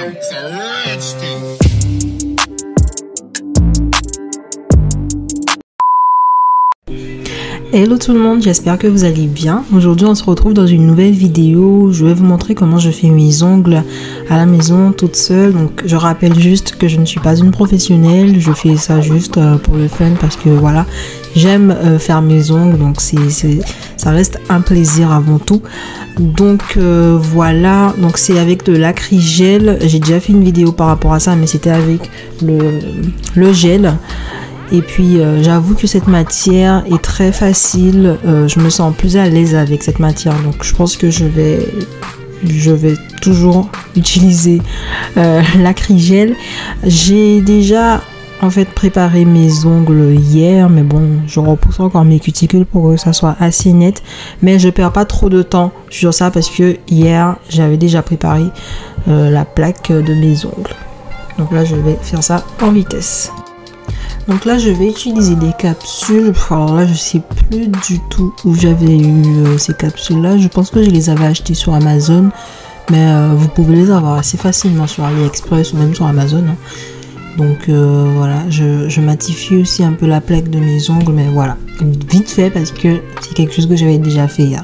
Damn, it's a rich thing. Hello tout le monde, j'espère que vous allez bien. Aujourd'hui on se retrouve dans une nouvelle vidéo. Je vais vous montrer comment je fais mes ongles à la maison toute seule. Donc je rappelle juste que je ne suis pas une professionnelle, je fais ça juste pour le fun parce que voilà, j'aime faire mes ongles, donc ça reste un plaisir avant tout. Donc voilà, donc c'est avec de l'acrygel. J'ai déjà fait une vidéo par rapport à ça, mais c'était avec le gel. Et puis j'avoue que cette matière est très facile, je me sens plus à l'aise avec cette matière, donc je pense que je vais toujours utiliser l'acrygel. J'ai déjà en fait préparé mes ongles hier, mais bon, je repousse encore mes cuticules pour que ça soit assez net, mais je perds pas trop de temps sur ça parce que hier j'avais déjà préparé la plaque de mes ongles. Donc là je vais faire ça en vitesse. Donc là je vais utiliser des capsules. Alors là je sais plus du tout où j'avais eu ces capsules là. Je pense que je les avais achetées sur Amazon, mais vous pouvez les avoir assez facilement sur AliExpress ou même sur Amazon, hein. Donc voilà, je matifie aussi un peu la plaque de mes ongles, mais voilà, vite fait parce que c'est quelque chose que j'avais déjà fait hier.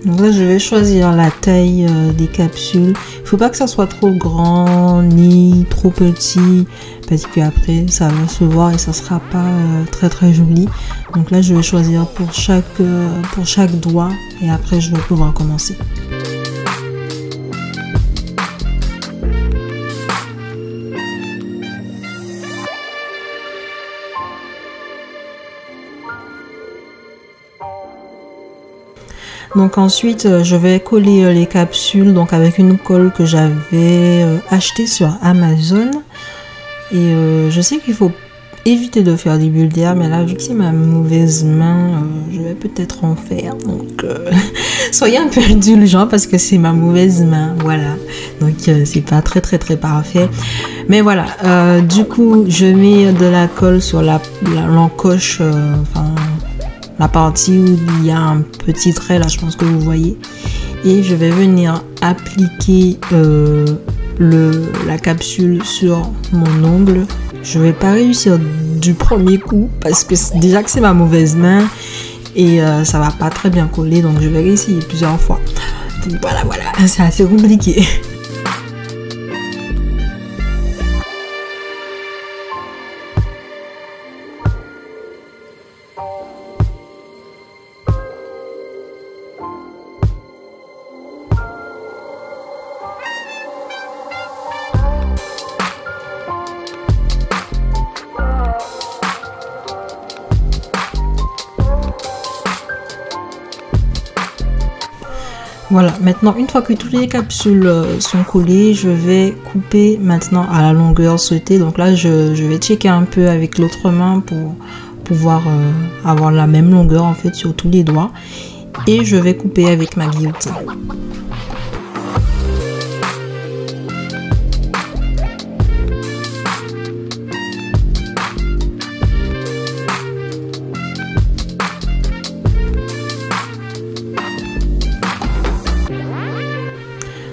Donc là je vais choisir la taille des capsules. Il faut pas que ça soit trop grand ni trop petit parce que après ça va se voir et ça sera pas très joli. Donc là je vais choisir pour chaque doigt et après je vais pouvoir commencer. Donc ensuite je vais coller les capsules donc avec une colle que j'avais achetée sur Amazon. Et je sais qu'il faut éviter de faire des bulles d'air, mais là vu que c'est ma mauvaise main, je vais peut-être en faire. Donc soyez un peu indulgents parce que c'est ma mauvaise main, voilà. Donc c'est pas très parfait. Mais voilà, du coup je mets de la colle sur l'encoche, enfin la partie où il y a un petit trait là, je pense que vous voyez, et je vais venir appliquer la capsule sur mon ongle. Je vais pas réussir du premier coup parce que déjà que c'est ma mauvaise main et ça va pas très bien coller, donc je vais réessayer plusieurs fois. Donc voilà, c'est assez compliqué. Voilà, maintenant une fois que toutes les capsules sont collées, je vais couper maintenant à la longueur souhaitée. Donc là je vais checker un peu avec l'autre main pour pouvoir avoir la même longueur en fait sur tous les doigts. Et je vais couper avec ma guillotine.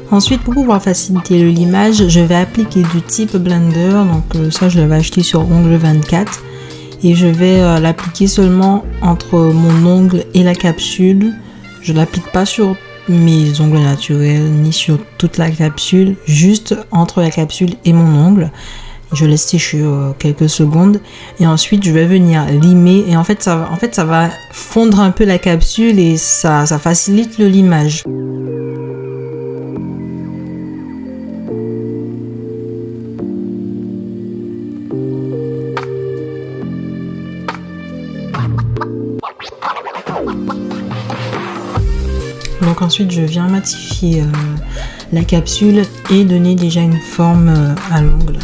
Ensuite, pour pouvoir faciliter le limage, je vais appliquer du type blender. Donc ça, je l'avais acheté sur Ongle 24. Et je vais l'appliquer seulement entre mon ongle et la capsule. Je ne l'applique pas sur mes ongles naturels, ni sur toute la capsule. Juste entre la capsule et mon ongle. Je laisse sécher quelques secondes. Et ensuite, je vais venir limer. Et en fait, ça va fondre un peu la capsule et ça facilite le limage. Donc ensuite je viens matifier la capsule et donner déjà une forme à l'ongle.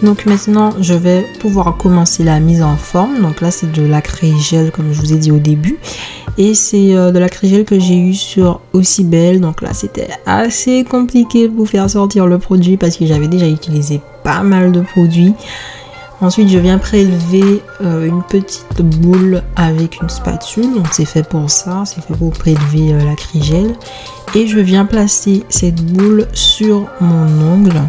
Donc maintenant je vais pouvoir commencer la mise en forme. Donc là c'est de l'acrygel comme je vous ai dit au début. Et c'est de l'acrygel que j'ai eu sur Ossibel. Donc là c'était assez compliqué pour faire sortir le produit parce que j'avais déjà utilisé pas mal de produits. Ensuite je viens prélever une petite boule avec une spatule. Donc c'est fait pour ça, c'est fait pour prélever l'acrygel. Et je viens placer cette boule sur mon ongle.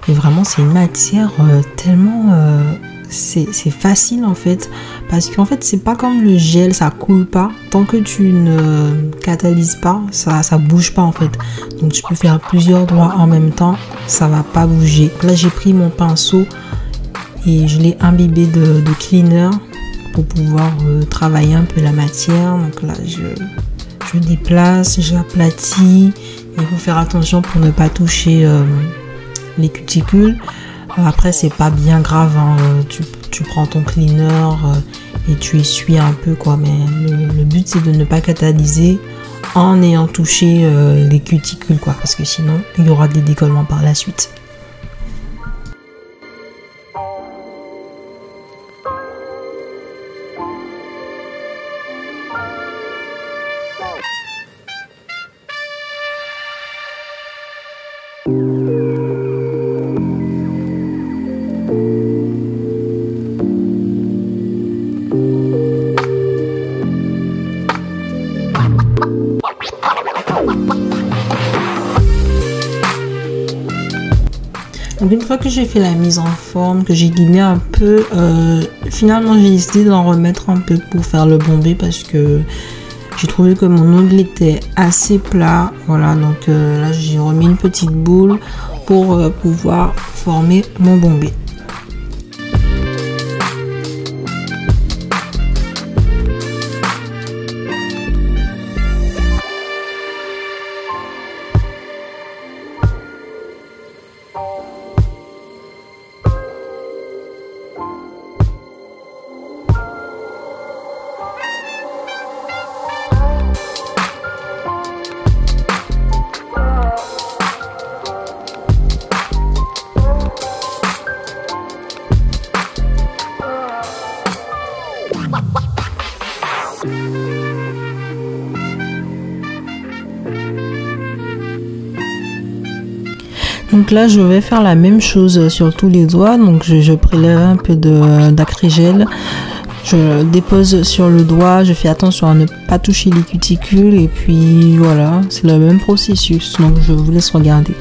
Et vraiment c'est une matière tellement c'est facile en fait, parce qu'en fait c'est pas comme le gel, ça coule pas tant que tu ne catalyses pas, ça bouge pas en fait. Donc tu peux faire plusieurs doigts en même temps, ça va pas bouger. Là j'ai pris mon pinceau et je l'ai imbibé de cleaner pour pouvoir travailler un peu la matière. Donc là je déplace, j'aplatis. Il faut faire attention pour ne pas toucher les cuticules. Après c'est pas bien grave, hein. Tu prends ton cleaner et tu essuies un peu quoi, mais le but c'est de ne pas catalyser en ayant touché les cuticules quoi, parce que sinon il y aura des décollements par la suite. Donc une fois que j'ai fait la mise en forme, que j'ai guidé un peu, finalement j'ai décidé d'en remettre un peu pour faire le bombé parce que j'ai trouvé que mon ongle était assez plat. Voilà, donc là j'ai remis une petite boule pour pouvoir former mon bombé. Donc là je vais faire la même chose sur tous les doigts. Donc je prélève un peu d'acrygel, je dépose sur le doigt, je fais attention à ne pas toucher les cuticules et puis voilà, c'est le même processus. Donc je vous laisse regarder.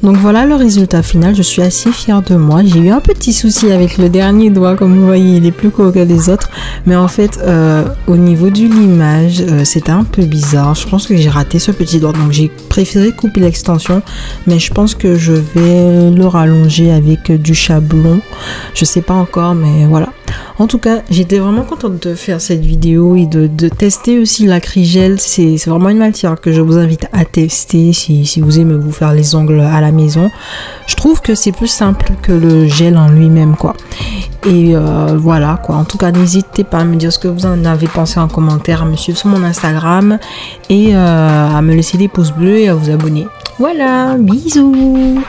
Donc voilà le résultat final, je suis assez fière de moi. J'ai eu un petit souci avec le dernier doigt, comme vous voyez il est plus court que les autres. Mais en fait au niveau du limage c'était un peu bizarre. Je pense que j'ai raté ce petit doigt, donc j'ai préféré couper l'extension. Mais je pense que je vais le rallonger avec du chablon. Je sais pas encore, mais voilà. En tout cas, j'étais vraiment contente de faire cette vidéo et de tester aussi l'acrygel. C'est vraiment une matière que je vous invite à tester si vous aimez vous faire les ongles à la maison. Je trouve que c'est plus simple que le gel en lui-même, quoi. Et voilà, quoi. En tout cas, n'hésitez pas à me dire ce que vous en avez pensé en commentaire, à me suivre sur mon Instagram et à me laisser des pouces bleus et à vous abonner. Voilà, bisous!